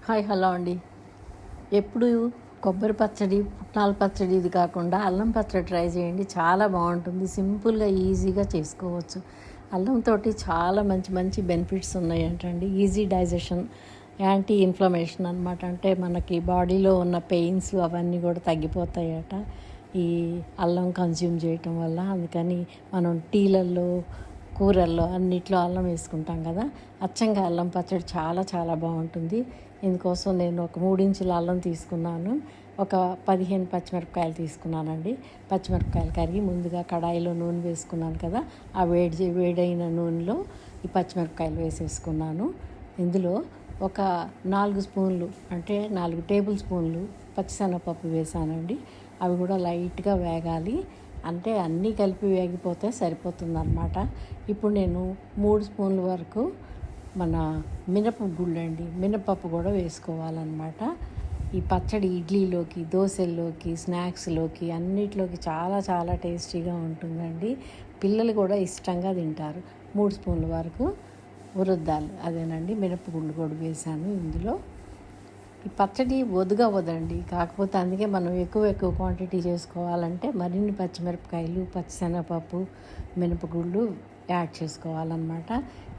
Hi hello అండి. ఎప్పుడు కొబ్బరి పచ్చడి, పుట్నాల పచ్చడి ఇది కాకుండా అల్లం పచ్చడి ట్రై చేయండి. చాలా బాగుంటుంది. సింపుల్గా ఈజీగా చేసుకోవచ్చు. అల్లంతో చాలా మంచి మంచి బెనిఫిట్స్ ఉన్నాయంటండి. ఈజీ డైజెషన్, యాంటీ ఇన్ఫ్లమేషన్ అనమాట. అంటే మనకి బాడీలో ఉన్న పెయిన్స్ అవన్నీ కూడా తగ్గిపోతాయట ఈ అల్లం కన్జ్యూమ్ చేయటం వల్ల. అందుకని మనం టీలల్లో, కూరల్లో అన్నిట్లో అల్లం వేసుకుంటాం కదా. అచ్చంగా అల్లం పచ్చడి చాలా చాలా బాగుంటుంది. ఇందుకోసం నేను ఒక 3 ఇంచుల అల్లం తీసుకున్నాను. ఒక 15 పచ్చిమిరపకాయలు తీసుకున్నానండి. పచ్చిమిరపకాయలు కరిగి ముందుగా కడాయిలో నూనె వేసుకున్నాను కదా. ఆ వేడైన నూనెలో ఈ పచ్చిమిరపకాయలు వేసేసుకున్నాను. ఇందులో ఒక 4 స్పూన్లు అంటే 4 టేబుల్ స్పూన్లు పచ్చిశనగపప్పు వేసానండి. అవి కూడా లైట్గా వేగాలి. అంటే అన్నీ కలిపి వేగిపోతే సరిపోతుందన్నమాట. ఇప్పుడు నేను 3 స్పూన్ల వరకు మన మినపప్పు కూడా వేసుకోవాలన్నమాట. ఈ పచ్చడి ఇడ్లీలోకి, దోశల్లోకి, స్నాక్స్లోకి అన్నిట్లోకి చాలా చాలా టేస్టీగా ఉంటుందండి. పిల్లలు కూడా ఇష్టంగా తింటారు. 3 స్పూన్ల వరకు ఉరద్దాలు అదేనండి మినపగుళ్ళు కూడా వేసాను ఇందులో. ఈ పచ్చడి వదండి. కాకపోతే అందుకే మనం ఎక్కువ క్వాంటిటీ చేసుకోవాలంటే మరిన్ని పచ్చిమిరపకాయలు, పచ్చిశనగపప్పు, మినపగుళ్ళు యాడ్ చేసుకోవాలన్నమాట.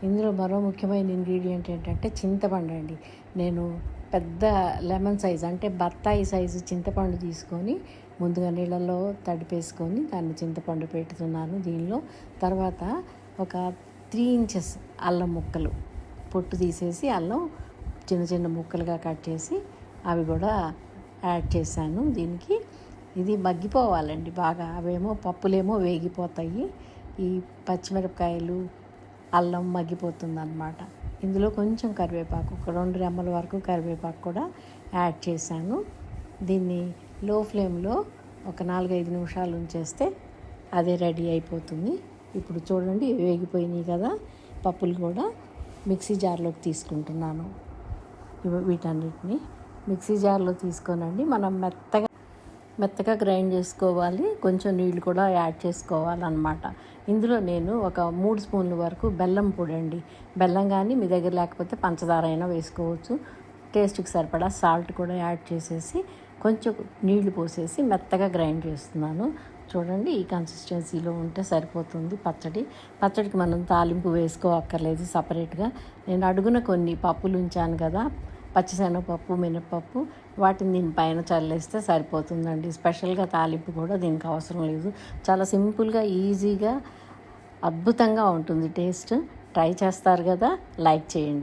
ఇందులో మరో ముఖ్యమైన ఇంగ్రీడియంట్ ఏంటంటే చింతపండు అండి. నేను పెద్ద లెమన్ సైజ్ అంటే బత్తాయి సైజు చింతపండు తీసుకొని ముందుగా నీళ్ళలో తడిపేసుకొని దాన్ని చింతపండు పెట్టుతున్నాను దీనిలో. తర్వాత ఒక 3 ఇంచెస్ అల్లం ముక్కలు పొట్టు తీసేసి అల్లం చిన్న చిన్న ముక్కలుగా కట్ చేసి అవి కూడా యాడ్ చేశాను దీనికి. ఇది మగ్గిపోవాలండి బాగా. అవేమో పప్పులేమో వేగిపోతాయి, ఈ పచ్చిమిరపకాయలు, అల్లం మగ్గిపోతుందన్నమాట. ఇందులో కొంచెం కరివేపాకు, ఒక 2 రెమ్మల వరకు కరివేపాకు కూడా యాడ్ చేశాను. దీన్ని లో ఫ్లేమ్లో ఒక 4-5 నిమిషాలు ఉంచేస్తే అదే రెడీ అయిపోతుంది. ఇప్పుడు చూడండి వేగిపోయినాయి కదా. పప్పులు కూడా మిక్సీ జార్లోకి తీసుకుంటున్నాను. వీటన్నిటిని మిక్సీ జార్లో తీసుకోనండి మనం మెత్తగా గ్రైండ్ చేసుకోవాలి. కొంచెం నీళ్ళు కూడా యాడ్ చేసుకోవాలన్నమాట. ఇందులో నేను ఒక 3 స్పూన్ల వరకు బెల్లం పొడి అండి. బెల్లం కానీ మీ దగ్గర లేకపోతే పంచదార అయినా వేసుకోవచ్చు. టేస్ట్కి సరిపడా సాల్ట్ కూడా యాడ్ చేసేసి కొంచెం నీళ్లు పోసేసి మెత్తగా గ్రైండ్ చేస్తున్నాను. చూడండి ఈ కన్సిస్టెన్సీలో ఉంటే సరిపోతుంది పచ్చడికి మనం తాలింపు వేసుకోక్కర్లేదు సపరేట్గా. నేను అడుగున కొన్ని పప్పులు ఉంచాను కదా, పచ్చిశనగపప్పు, మినపప్పు, వాటిని దీనిపైన చల్లేస్తే సరిపోతుందండి. స్పెషల్గా తాలింపు కూడా దీనికి అవసరం లేదు. చాలా సింపుల్గా, ఈజీగా, అద్భుతంగా ఉంటుంది టేస్ట్. ట్రై చేస్తారు కదా, లైక్ చేయండి.